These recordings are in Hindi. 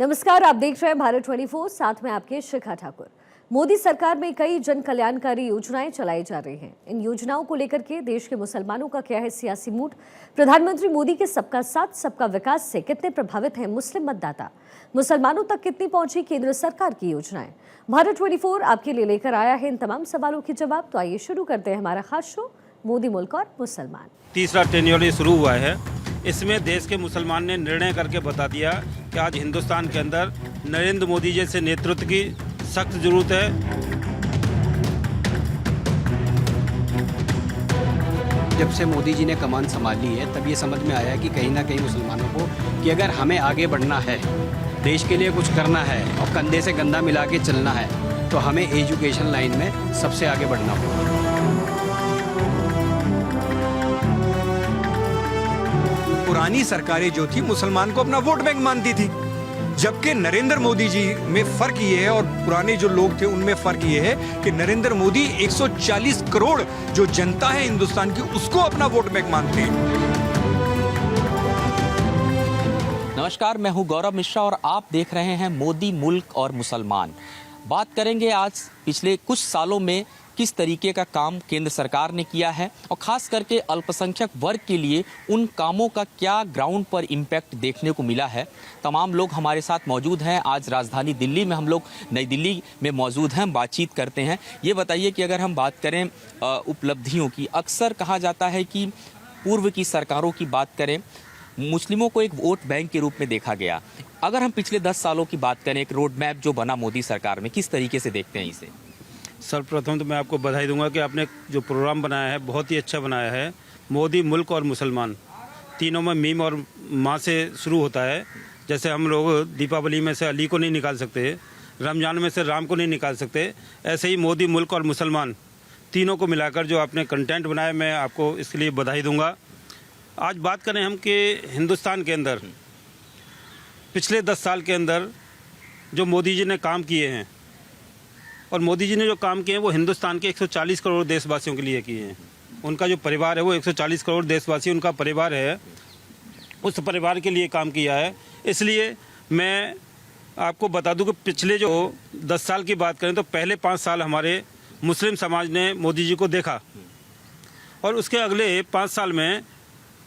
नमस्कार, आप देख रहे हैं भारत 24, साथ में आपके शिखा ठाकुर। मोदी सरकार में कई जन कल्याणकारी योजनाएं चलाई जा रही हैं। इन योजनाओं को लेकर के देश के मुसलमानों का क्या है सियासी मूड? प्रधानमंत्री मोदी के सबका साथ सबका विकास से कितने प्रभावित हैं मुस्लिम मतदाता? मुसलमानों तक कितनी पहुंची केंद्र सरकार की योजनाएं? भारत 24 आपके लिए लेकर आया है इन तमाम सवालों के जवाब। तो आइए शुरू करते हैं हमारा खास शो मोदी मुल्क और मुसलमान। तीसरा टेन्योर शुरू हुआ है। इसमें देश के मुसलमान ने निर्णय करके बता दिया कि आज हिंदुस्तान के अंदर नरेंद्र मोदी जैसे नेतृत्व की सख्त जरूरत है। जब से मोदी जी ने कमान संभाली है तब ये समझ में आया कि कहीं ना कहीं मुसलमानों को कि अगर हमें आगे बढ़ना है, देश के लिए कुछ करना है और कंधे से कंधा मिला के चलना है तो हमें एजुकेशन लाइन में सबसे आगे बढ़ना होगा। पुरानी सरकारें जो थी मुसलमान को अपना वोट बैंक मानती थी, जबकि नरेंद्र मोदी जी में फर्क ये है और पुराने जो लोग थे उनमें फर्क ये है कि नरेंद्र मोदी 140 करोड़ जो जनता है हिंदुस्तान की उसको अपना वोट बैंक मानते हैं। नमस्कार, मैं हूं गौरव मिश्रा और आप देख रहे हैं मोदी मुल्क और मुसलमान। बात करेंगे आज पिछले कुछ सालों में किस तरीके का काम केंद्र सरकार ने किया है और खास करके अल्पसंख्यक वर्ग के लिए उन कामों का क्या ग्राउंड पर इम्पैक्ट देखने को मिला है। तमाम लोग हमारे साथ मौजूद हैं। आज राजधानी दिल्ली में हम लोग नई दिल्ली में मौजूद हैं, बातचीत करते हैं। ये बताइए कि अगर हम बात करें उपलब्धियों की, अक्सर कहा जाता है कि पूर्व की सरकारों की बात करें मुस्लिमों को एक वोट बैंक के रूप में देखा गया। अगर हम पिछले 10 सालों की बात करें, एक रोड मैप जो बना मोदी सरकार में, किस तरीके से देखते हैं इसे? सर्वप्रथम तो मैं आपको बधाई दूंगा कि आपने जो प्रोग्राम बनाया है बहुत ही अच्छा बनाया है। मोदी मुल्क और मुसलमान तीनों में मीम और माँ से शुरू होता है। जैसे हम लोग दीपावली में से अली को नहीं निकाल सकते, रमज़ान में से राम को नहीं निकाल सकते, ऐसे ही मोदी मुल्क और मुसलमान तीनों को मिलाकर जो आपने कंटेंट बनाया, मैं आपको इसके लिए बधाई दूंगा। आज बात करें हम कि हिंदुस्तान के अंदर पिछले 10 साल के अंदर जो मोदी जी ने काम किए हैं, और मोदी जी ने जो काम किए हैं वो हिंदुस्तान के 140 करोड़ देशवासियों के लिए किए हैं। उनका जो परिवार है वो 140 करोड़ देशवासी उनका परिवार है, उस परिवार के लिए काम किया है। इसलिए मैं आपको बता दूं कि पिछले जो 10 साल की बात करें तो पहले 5 साल हमारे मुस्लिम समाज ने मोदी जी को देखा और उसके अगले 5 साल में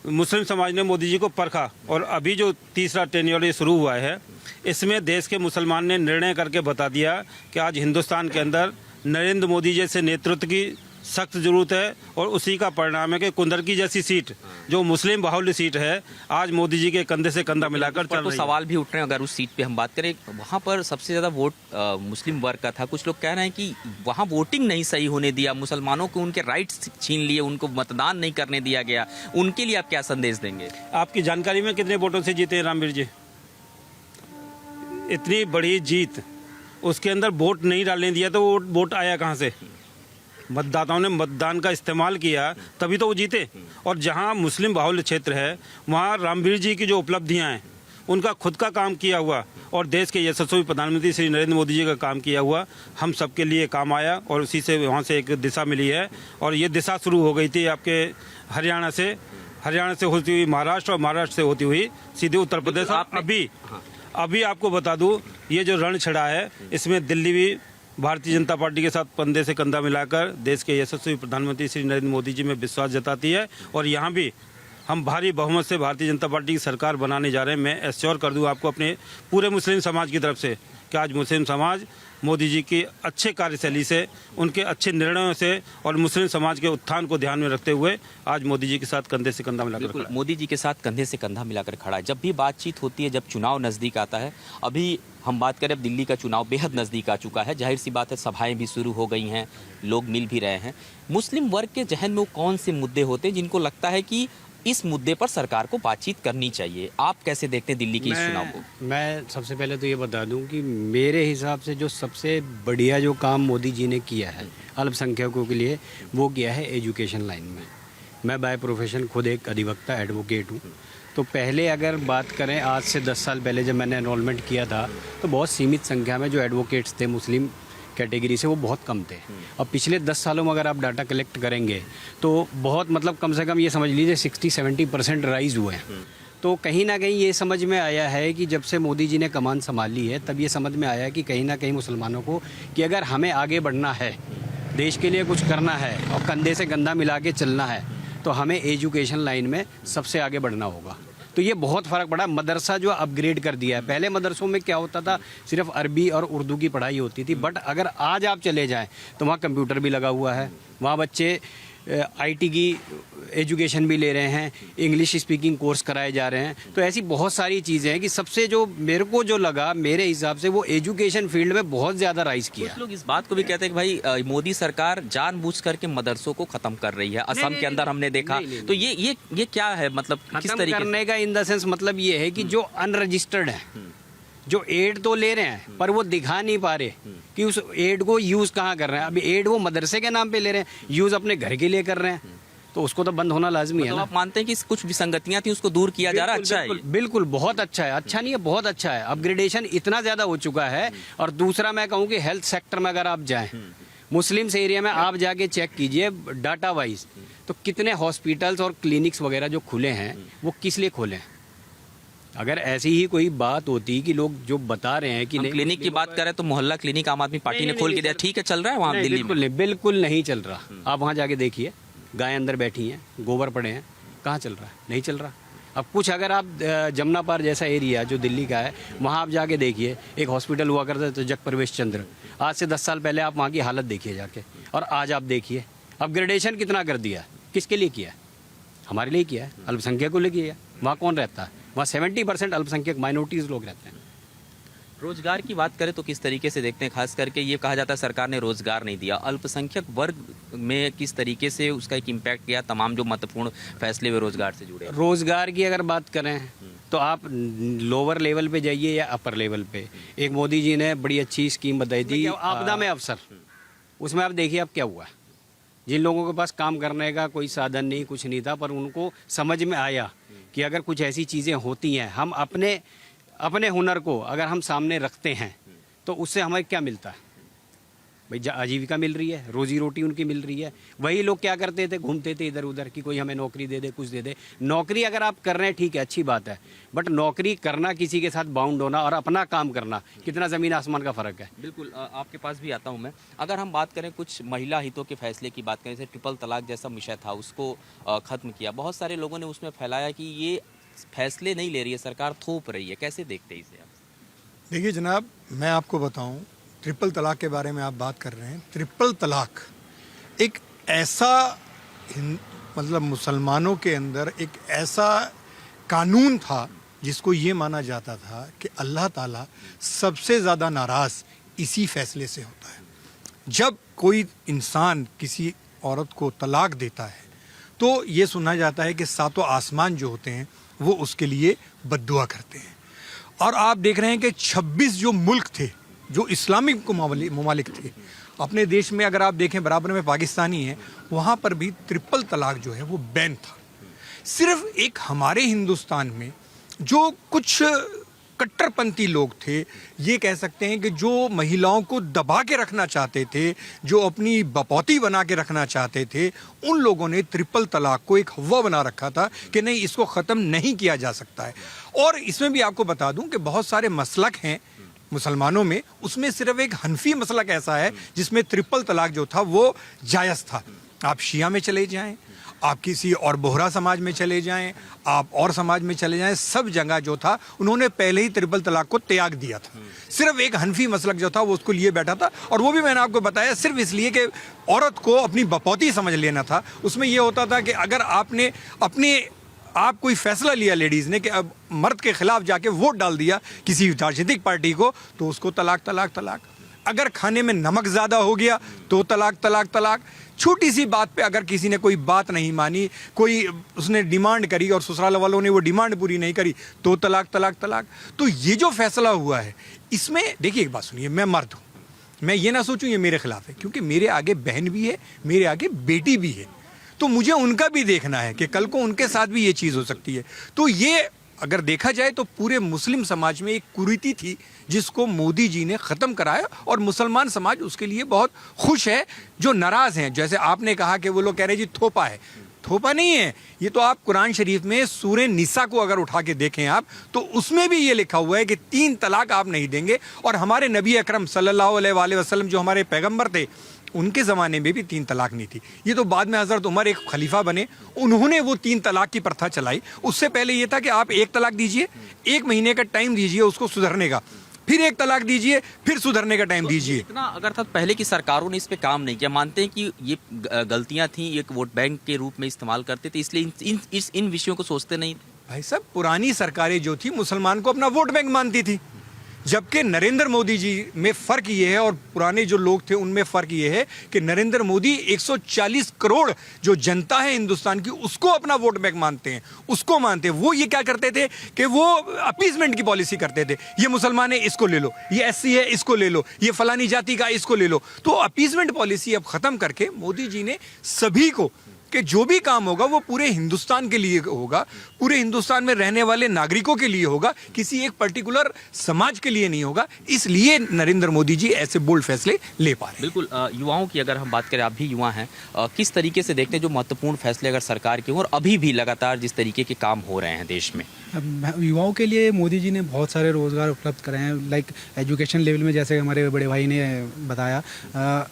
मुस्लिम समाज ने मोदी जी को परखा। और अभी जो तीसरा टेन्योर शुरू हुआ है इसमें देश के मुसलमान ने निर्णय करके बता दिया कि आज हिंदुस्तान के अंदर नरेंद्र मोदी जैसे नेतृत्व की सख्त ज़रूरत है। और उसी का परिणाम है कि कुंदरकी जैसी सीट जो मुस्लिम बाहुल्य सीट है आज मोदी जी के कंधे से कंधा मिलाकर चल रही है। सवाल भी उठ रहे हैं, अगर उस सीट पे हम बात करें, वहाँ पर सबसे ज़्यादा वोट मुस्लिम वर्ग का था। कुछ लोग कह रहे हैं कि वहाँ वोटिंग नहीं सही होने दिया, मुसलमानों को उनके राइट्स छीन लिए, उनको मतदान नहीं करने दिया गया। उनके लिए आप क्या संदेश देंगे? आपकी जानकारी में कितने वोटों से जीते हैं रामवीर जी? इतनी बड़ी जीत, उसके अंदर वोट नहीं डालने दिया तो वो वोट आया कहाँ से? मतदाताओं ने मतदान का इस्तेमाल किया तभी तो वो जीते। और जहाँ मुस्लिम बाहुल्य क्षेत्र है वहाँ रामवीर जी की जो उपलब्धियाँ हैं, उनका खुद का काम किया हुआ और देश के यशस्वी प्रधानमंत्री श्री नरेंद्र मोदी जी का काम किया हुआ हम सबके लिए काम आया और उसी से वहाँ से एक दिशा मिली है। और ये दिशा शुरू हो गई थी आपके हरियाणा से होती हुई महाराष्ट्र और महाराष्ट्र से होती हुई सीधे उत्तर प्रदेश। अभी आपको बता दूं, ये जो रण छड़ा है इसमें दिल्ली भी भारतीय जनता पार्टी के साथ कंधे से कंधा मिलाकर देश के यशस्वी प्रधानमंत्री श्री नरेंद्र मोदी जी में विश्वास जताती है। और यहाँ भी हम भारी बहुमत से भारतीय जनता पार्टी की सरकार बनाने जा रहे हैं। मैं एश्योर कर दूं आपको अपने पूरे मुस्लिम समाज की तरफ से कि आज मुस्लिम समाज मोदी जी की अच्छे कार्यशैली से, उनके अच्छे निर्णयों से और मुस्लिम समाज के उत्थान को ध्यान में रखते हुए आज मोदी जी के साथ कंधे से कंधा मिलाकर खड़ा है। मोदी जी के साथ कंधे से कंधा मिलाकर खड़ा है। जब भी बातचीत होती है, जब चुनाव नज़दीक आता है, अभी हम बात करें, अब दिल्ली का चुनाव बेहद नज़दीक आ चुका है, जाहिर सी बात है सभाएं भी शुरू हो गई हैं, लोग मिल भी रहे हैं। मुस्लिम वर्ग के जहन में वो कौन से मुद्दे होते हैं जिनको लगता है कि इस मुद्दे पर सरकार को बातचीत करनी चाहिए? आप कैसे देखते हैं दिल्ली के इस चुनाव को? मैं सबसे पहले तो ये बता दूं कि मेरे हिसाब से जो सबसे बढ़िया जो काम मोदी जी ने किया है अल्पसंख्यकों के लिए, वो किया है एजुकेशन लाइन में। मैं बाय प्रोफेशन खुद एक अधिवक्ता एडवोकेट हूँ। तो पहले अगर बात करें, आज से 10 साल पहले जब मैंने एनरोलमेंट किया था तो बहुत सीमित संख्या में जो एडवोकेट्स थे मुस्लिम कैटेगरी से, वो बहुत कम थे। अब पिछले 10 सालों में अगर आप डाटा कलेक्ट करेंगे तो बहुत, मतलब कम से कम ये समझ लीजिए 60-70% राइज हुए हैं। तो कहीं ना कहीं ये समझ में आया है कि जब से मोदी जी ने कमान संभाली है तब ये समझ में आया कि कहीं ना कहीं मुसलमानों को कि अगर हमें आगे बढ़ना है, देश के लिए कुछ करना है और कंधे से कंधा मिला के चलना है, तो हमें एजुकेशन लाइन में सबसे आगे बढ़ना होगा। तो ये बहुत फ़र्क पड़ा। मदरसा जो अपग्रेड कर दिया है, पहले मदरसों में क्या होता था, सिर्फ अरबी और उर्दू की पढ़ाई होती थी, बट अगर आज आप चले जाएं तो वहाँ कंप्यूटर भी लगा हुआ है, वहाँ बच्चे आईटी की एजुकेशन भी ले रहे हैं, इंग्लिश स्पीकिंग कोर्स कराए जा रहे हैं। तो ऐसी बहुत सारी चीज़ें हैं कि सबसे जो मेरे को जो लगा मेरे हिसाब से वो एजुकेशन फील्ड में बहुत ज़्यादा राइज किया। कुछ लोग इस बात को भी कहते हैं कि भाई मोदी सरकार जानबूझ करके मदरसों को खत्म कर रही है। असम के अंदर हमने देखा। तो ये क्या है, मतलब किस खत्म तरीके करने का इन द सेंस मतलब ये है कि जो अनरजिस्टर्ड है, जो एड तो ले रहे हैं पर वो दिखा नहीं पा रहे कि उस एड को यूज़ कहाँ कर रहे हैं। अभी एड वो मदरसे के नाम पे ले रहे हैं, यूज़ अपने घर के लिए कर रहे हैं, तो उसको तो बंद होना लाजमी है तो ना। आप मानते हैं कि कुछ विसंगतियां थी उसको दूर किया जा रहा है? अच्छा है ये? बिल्कुल बहुत अच्छा है। अच्छा नहीं है, बहुत अच्छा है। अपग्रेडेशन इतना ज़्यादा हो चुका है। और दूसरा मैं कहूँ कि हेल्थ सेक्टर में अगर आप जाएँ, मुस्लिम्स एरिया में आप जाके चेक कीजिए डाटा वाइज, तो कितने हॉस्पिटल्स और क्लिनिक्स वगैरह जो खुले हैं वो किस लिए खोले हैं। अगर ऐसी ही कोई बात होती कि लोग जो बता रहे हैं कि हम क्लिनिक की बात करें तो मोहल्ला क्लिनिक आम आदमी पार्टी ने खोल के दिया, ठीक है, चल रहा है वहाँ दिल्ली में? बिल्कुल नहीं चल रहा। आप वहाँ जाके देखिए, गाय अंदर बैठी हैं, गोबर पड़े हैं, कहाँ चल रहा है? नहीं चल रहा। अब कुछ अगर आप जमुना पार जैसा एरिया जो दिल्ली का है, वहाँ आप जाके देखिए, एक हॉस्पिटल हुआ करता तो जग प्रवेश चंद्र, आज से 10 साल पहले आप वहाँ की हालत देखिए जाके, और आज आप देखिए अपग्रेडेशन कितना कर दिया। किसके लिए किया है? हमारे लिए किया है, अल्पसंख्यक को लिए किया है। वहाँ कौन रहता है? वहाँ 70% अल्पसंख्यक माइनॉरिटीज़ लोग रहते हैं। रोजगार की बात करें तो किस तरीके से देखते हैं? खास करके ये कहा जाता है सरकार ने रोजगार नहीं दिया, अल्पसंख्यक वर्ग में किस तरीके से उसका एक इम्पैक्ट किया? तमाम जो महत्वपूर्ण फैसले वे रोजगार से जुड़े। रोजगार की अगर बात करें तो आप लोअर लेवल पे जाइए या अपर लेवल पे, एक मोदी जी ने बड़ी अच्छी स्कीम बताई थी आपदा में अवसर। उसमें आप देखिए अब क्या हुआ। जिन लोगों के पास काम करने का कोई साधन नहीं, कुछ नहीं था, पर उनको समझ में आया कि अगर कुछ ऐसी चीज़ें होती हैं, हम अपने हुनर को अगर हम सामने रखते हैं तो उससे हमें क्या मिलता है भाई? आजीविका मिल रही है, रोजी रोटी उनकी मिल रही है। वही लोग क्या करते थे, घूमते थे इधर उधर कि कोई हमें नौकरी दे दे, कुछ दे दे। नौकरी अगर आप कर रहे हैं ठीक है, अच्छी बात है, बट नौकरी करना, किसी के साथ बाउंड होना और अपना काम करना, कितना ज़मीन आसमान का फ़र्क है। बिल्कुल, आपके पास भी आता हूं मैं। अगर हम बात करें कुछ महिला हितों के फैसले की बात करें, जैसे ट्रिपल तलाक जैसा विषय था उसको ख़त्म किया, बहुत सारे लोगों ने उसमें फैलाया कि ये फैसले नहीं ले रही है सरकार, थोप रही है। कैसे देखते हैं इसे आप? देखिए जनाब, मैं आपको बताऊं, ट्रिपल तलाक के बारे में आप बात कर रहे हैं। ट्रिपल तलाक एक ऐसा मतलब मुसलमानों के अंदर एक ऐसा कानून था जिसको ये माना जाता था कि अल्लाह ताला सबसे ज़्यादा नाराज़ इसी फैसले से होता है। जब कोई इंसान किसी औरत को तलाक देता है तो ये सुना जाता है कि सातों आसमान जो होते हैं वो उसके लिए बद्दुआ करते हैं। और आप देख रहे हैं कि 26 जो मुल्क थे, जो इस्लामिक ममालिक थे अपने देश में, अगर आप देखें बराबर में पाकिस्तानी है, वहाँ पर भी ट्रिपल तलाक जो है वो बैन था। सिर्फ एक हमारे हिंदुस्तान में जो कुछ कट्टरपंथी लोग थे, ये कह सकते हैं कि जो महिलाओं को दबा के रखना चाहते थे, जो अपनी बपौती बना के रखना चाहते थे, उन लोगों ने ट्रिपल तलाक को एक हवा बना रखा था कि नहीं, इसको ख़त्म नहीं किया जा सकता है। और इसमें भी आपको बता दूं कि बहुत सारे मसलक हैं मुसलमानों में, उसमें सिर्फ एक हनफी मसलक ऐसा है जिसमें ट्रिपल तलाक जो था वो जायज़ था। आप शिया में चले जाएं, आप किसी और बोहरा समाज में चले जाएं, आप और समाज में चले जाएं, सब जगह जो था उन्होंने पहले ही ट्रिपल तलाक को त्याग दिया था। सिर्फ एक हनफी मसलक जो था वो उसको लिए बैठा था, और वो भी मैंने आपको बताया सिर्फ इसलिए कि औरत को अपनी बपौती समझ लेना था। उसमें ये होता था कि अगर आपने आप कोई फैसला लिया लेडीज़ ने कि अब मर्द के खिलाफ जाके वोट डाल दिया किसी राजनीतिक पार्टी को, तो उसको तलाक तलाक तलाक। अगर खाने में नमक ज़्यादा हो गया तो तलाक तलाक तलाक। छोटी सी बात पे अगर किसी ने कोई बात नहीं मानी, कोई उसने डिमांड करी और ससुराल वालों ने वो डिमांड पूरी नहीं करी, तो तलाक तलाक तलाक। तो ये जो फैसला हुआ है इसमें, देखिए एक बात सुनिए, मैं मर्द हूँ, मैं ये ना सोचूं ये मेरे खिलाफ है, क्योंकि मेरे आगे बहन भी है, मेरे आगे बेटी भी है, तो मुझे उनका भी देखना है कि कल को उनके साथ भी ये चीज़ हो सकती है। तो ये अगर देखा जाए तो पूरे मुस्लिम समाज में एक कुरीति थी जिसको मोदी जी ने ख़त्म कराया, और मुसलमान समाज उसके लिए बहुत खुश है। जो नाराज़ हैं, जैसे आपने कहा कि वो लोग कह रहे हैं जी थोपा है, थोपा नहीं है, ये तो आप कुरान शरीफ में सूरह निसा को अगर उठा के देखें आप, तो उसमें भी ये लिखा हुआ है कि 3 तलाक आप नहीं देंगे। और हमारे नबी अकरम सल्लल्लाहु अलैहि वसल्लम जो हमारे पैगंबर थे, उनके ज़माने में भी 3 तलाक नहीं थी। ये तो बाद में हज़रत उमर एक खलीफा बने, उन्होंने वो 3 तलाक की प्रथा चलाई। उससे पहले ये था कि आप 1 तलाक दीजिए, 1 महीने का टाइम दीजिए उसको सुधरने का, फिर 1 तलाक दीजिए, फिर सुधरने का टाइम दीजिए। इतना अगर था पहले की सरकारों ने इस पे काम नहीं किया, मानते हैं कि ये गलतियां थी, एक वोट बैंक के रूप में इस्तेमाल करते थे, इसलिए इन विषयों को सोचते नहीं थे। भाई साहब, पुरानी सरकारें जो थी मुसलमान को अपना वोट बैंक मानती थी, जबकि नरेंद्र मोदी जी में फ़र्क ये है और पुराने जो लोग थे उनमें फ़र्क ये है कि नरेंद्र मोदी 140 करोड़ जो जनता है हिंदुस्तान की, उसको अपना वोट बैंक मानते हैं, उसको मानते हैं। वो ये क्या करते थे कि वो अपीजमेंट की पॉलिसी करते थे, ये मुसलमान है इसको ले लो, ये एससी है इसको ले लो, ये फलानी जाति का इसको ले लो। तो अपीजमेंट पॉलिसी अब ख़त्म करके मोदी जी ने सभी को कि जो भी काम होगा वो पूरे हिंदुस्तान के लिए होगा, पूरे हिंदुस्तान में रहने वाले नागरिकों के लिए होगा, किसी एक पर्टिकुलर समाज के लिए नहीं होगा। इसलिए नरेंद्र मोदी जी ऐसे बोल्ड फैसले ले पा रहे हैं। बिल्कुल। युवाओं की अगर हम बात करें, आप भी युवा हैं, किस तरीके से देखते हैं जो महत्वपूर्ण फैसले अगर सरकार के हों और अभी भी लगातार जिस तरीके के काम हो रहे हैं देश में? युवाओं के लिए मोदी जी ने बहुत सारे रोज़गार उपलब्ध कराए हैं, लाइक एजुकेशन लेवल में, जैसे हमारे बड़े भाई ने बताया।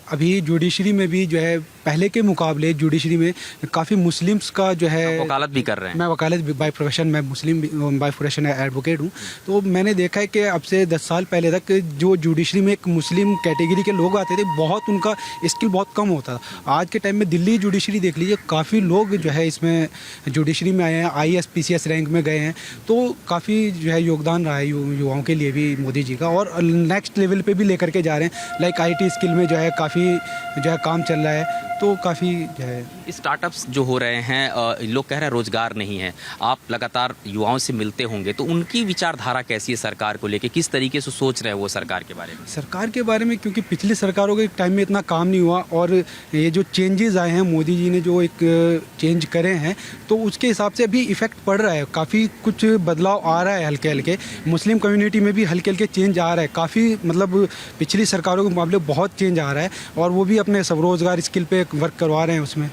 अभी जुडिशरी में भी जो है पहले के मुकाबले जुडिशरी में काफ़ी मुस्लिम्स का जो है, वकालत भी कर रहे हैं। मैं वकालत बाय प्रोफेशन, मैं मुस्लिम बाय प्रोफेशन एडवोकेट हूँ। तो मैंने देखा है कि अब से 10 साल पहले तक जो जुडिशरी में एक मुस्लिम कैटेगरी के लोग आते थे, बहुत उनका स्किल बहुत कम होता था। आज के टाइम में दिल्ली जुडिशरी देख लीजिए, काफ़ी लोग जो है इसमें जुडिशरी में आए हैं, IAS PCS रैंक में गए हैं। तो काफ़ी जो है योगदान रहा है युवाओं के लिए भी मोदी जी का, और नेक्स्ट लेवल पे भी लेकर के जा रहे हैं। लाइक IT स्किल में जो है काफ़ी जो है काम चल रहा है, तो काफ़ी जो है स्टार्टअप्स जो हो रहे हैं, लोग कह रहे हैं रोजगार नहीं है। आप लगातार युवाओं से मिलते होंगे, तो उनकी विचारधारा कैसी है सरकार को लेके, किस तरीके से सोच रहे हैं वो सरकार के बारे में? सरकार के बारे में, क्योंकि पिछली सरकारों के टाइम में इतना काम नहीं हुआ, और ये जो चेंजेस आए हैं, मोदी जी ने जो एक चेंज करे हैं, तो उसके हिसाब से अभी इफ़ेक्ट पड़ रहा है। काफ़ी कुछ बदलाव आ रहा है हल्के हल्के, मुस्लिम कम्युनिटी में भी हल्के हल्के चेंज आ रहा है। काफ़ी मतलब पिछली सरकारों के मुकाबले बहुत चेंज आ रहा है, और वो भी अपने स्वरोजगार स्किल पे वर्क करवा रहे हैं उसमें।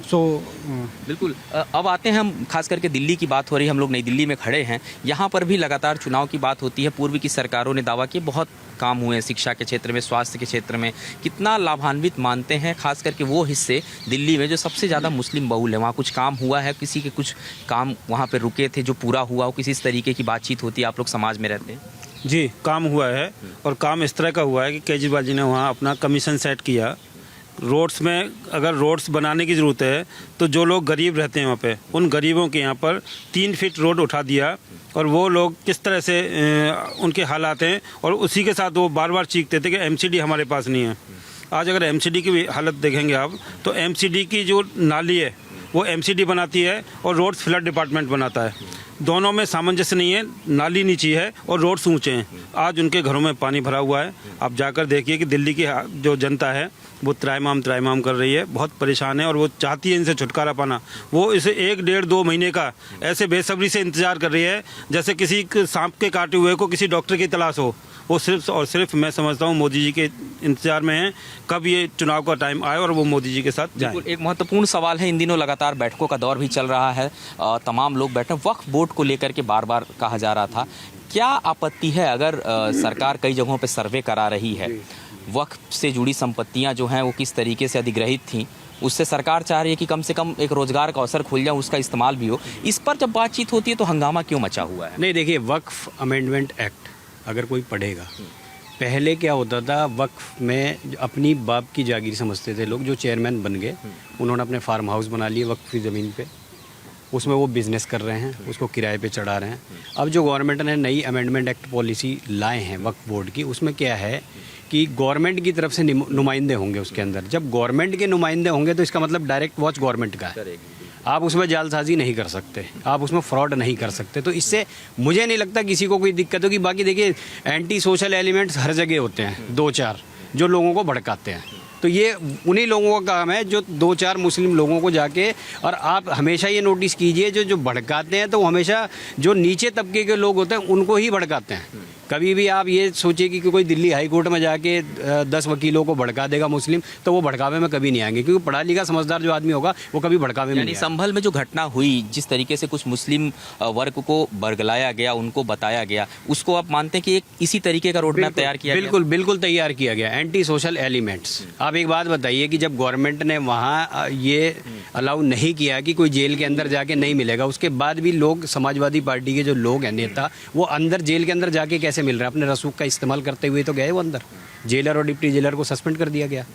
बिल्कुल। अब आते हैं हम, खास करके दिल्ली की बात हो रही है, हम लोग नई दिल्ली में खड़े हैं। यहाँ पर भी लगातार चुनाव की बात होती है। पूर्व की सरकारों ने दावा किया बहुत काम हुए हैं शिक्षा के क्षेत्र में, स्वास्थ्य के क्षेत्र में। कितना लाभान्वित मानते हैं खास करके वो हिस्से दिल्ली में जो सबसे ज़्यादा मुस्लिम बहुल है? वहाँ कुछ काम हुआ है, किसी के कुछ काम वहाँ पर रुके थे जो पूरा हुआ हो? किसी इस तरीके की बातचीत होती है? आप लोग समाज में रहते हैं। जी, काम हुआ है, और काम इस तरह का हुआ है कि केजरीवाल जी ने वहाँ अपना कमीशन सेट किया। रोड्स में अगर रोड्स बनाने की ज़रूरत है तो जो लोग गरीब रहते हैं वहाँ पे, उन गरीबों के यहाँ पर 3 फीट रोड उठा दिया, और वो लोग किस तरह से उनके हालात हैं, और उसी के साथ वो बार बार चीखते थे कि MCD हमारे पास नहीं है। आज अगर MCD की भी हालत देखेंगे आप, तो MCD की जो नाली है वो MCD बनाती है और रोड्स फ्लड डिपार्टमेंट बनाता है। दोनों में सामंजस्य नहीं है, नाली नीची है और रोड्स ऊंचे हैं। आज उनके घरों में पानी भरा हुआ है। आप जाकर देखिए कि दिल्ली की जो जनता है वो त्राहिमाम कर रही है, बहुत परेशान है, और वो चाहती है इनसे छुटकारा पाना। वो इसे 1, 1.5, 2 महीने का ऐसे बेसब्री से इंतजार कर रही है जैसे किसी सांप के काटे हुए को किसी डॉक्टर की तलाश हो। वो सिर्फ और सिर्फ, मैं समझता हूँ, मोदी जी के इंतजार में है कब ये चुनाव का टाइम आए और वो मोदी जी के साथ जाए। एक महत्वपूर्ण सवाल है, इन दिनों लगातार बैठकों का दौर भी चल रहा है, तमाम लोग बैठे। वक्फ बोर्ड को लेकर के बार बार कहा जा रहा था, क्या आपत्ति है अगर सरकार कई जगहों पर सर्वे करा रही है, वक्फ से जुड़ी संपत्तियां जो हैं वो किस तरीके से अधिग्रहित थीं, उससे सरकार चाह रही है कि कम से कम एक रोजगार का अवसर खुल जाए, उसका इस्तेमाल भी हो। इस पर जब बातचीत होती है तो हंगामा क्यों मचा हुआ है? नहीं, देखिए, वक्फ अमेंडमेंट एक्ट अगर कोई पढ़ेगा, पहले क्या होता था, वक्फ में अपनी बाप की जागीर समझते थे लोग। जो चेयरमैन बन गए, उन्होंने अपने फार्म हाउस बना लिए वक्फ की ज़मीन पे, उसमें वो बिज़नेस कर रहे हैं, उसको किराए पे चढ़ा रहे हैं। अब जो गवर्नमेंट ने नई अमेंडमेंट एक्ट पॉलिसी लाए हैं वक्फ बोर्ड की, उसमें क्या है कि गवर्नमेंट की तरफ से नुमाइंदे होंगे उसके अंदर। जब गवर्नमेंट के नुमाइंदे होंगे तो इसका मतलब डायरेक्ट वॉच गवर्नमेंट का है। आप उसमें जालसाजी नहीं कर सकते, आप उसमें फ्रॉड नहीं कर सकते। तो इससे मुझे नहीं लगता किसी को कोई दिक्कत होगी। बाकी देखिए, एंटी सोशल एलिमेंट्स हर जगह होते हैं, 2-4 जो लोगों को भड़काते हैं। तो ये उन्हीं लोगों का काम है जो 2-4 मुस्लिम लोगों को जाके, और आप हमेशा ये नोटिस कीजिए, जो भड़काते हैं तो वो हमेशा जो नीचे तबके के लोग होते हैं उनको ही भड़काते हैं। कभी भी आप ये सोचिए कि कोई दिल्ली हाई कोर्ट में जाके 10 वकीलों को भड़का देगा मुस्लिम, तो वो भड़कावे में कभी नहीं आएंगे, क्योंकि पढ़ा लिखा समझदार जो आदमी होगा वो कभी भड़कावे में यानी नहीं आएगा। संभल में जो घटना हुई, जिस तरीके से कुछ मुस्लिम वर्ग को बरगलाया गया, उनको बताया गया, उसको आप मानते हैं कि एक इसी तरीके का रोड मैप तैयार किया गया? बिल्कुल बिल्कुल तैयार किया गया, एंटी सोशल एलिमेंट्स। आप एक बात बताइए कि जब गवर्नमेंट ने वहाँ ये अलाउ नहीं किया कि कोई जेल के अंदर जाके नहीं मिलेगा, उसके बाद भी लोग, समाजवादी पार्टी के जो लोग हैं नेता, वो अंदर जेल के अंदर जाके कैसे मिल रहे हैं? अपने रसूख का इस्तेमाल करते हुए तो गए वो अंदर। जेलर और डिप्टी जेलर को सस्पेंड कर दिया गया।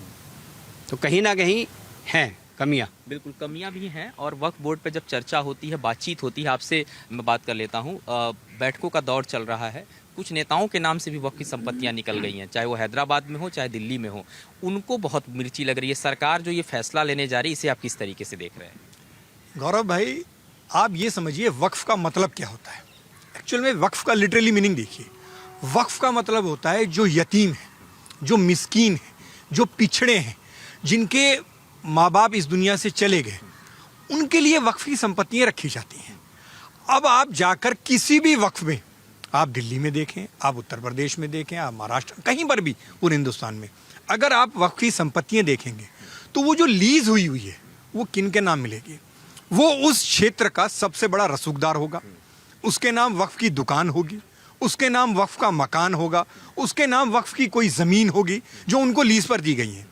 तो कहीं ना कहीं हैं कमियाँ। बिल्कुल कमियां भी हैं। और वक्फ बोर्ड पे जब चर्चा होती है, बातचीत होती है, आपसे मैं बात कर लेता हूँ, बैठकों का दौर चल रहा है, कुछ नेताओं के नाम से भी वक्फ की संपत्तियां निकल गई हैं, चाहे वो हैदराबाद में हो चाहे दिल्ली में हो, उनको बहुत मिर्ची लग रही है। सरकार जो ये फैसला लेने जा रही है, इसे आप किस तरीके से देख रहे हैं? गौरव भाई, आप ये समझिए वक्फ का मतलब क्या होता है। एक्चुअल में वक्फ का लिटरली मीनिंग देखिए। वक्फ का मतलब होता है जो यतीम है, जो मिस्कीन है, जो पिछड़े हैं, जिनके माँ बाप इस दुनिया से चले गए, उनके लिए वक्फ की संपत्तियां रखी जाती हैं। अब आप जाकर किसी भी वक्फ में, आप दिल्ली में देखें, आप उत्तर प्रदेश में देखें, आप महाराष्ट्र, कहीं पर भी पूरे हिंदुस्तान में, अगर आप वक्फ की संपत्तियां देखेंगे तो वो जो लीज हुई है वो किन के नाम मिलेगी? वो उस क्षेत्र का सबसे बड़ा रसूखदार होगा, उसके नाम वक्फ की दुकान होगी, उसके नाम वक्फ का मकान होगा, उसके नाम वक्फ की कोई ज़मीन होगी जो उनको लीज पर दी गई है।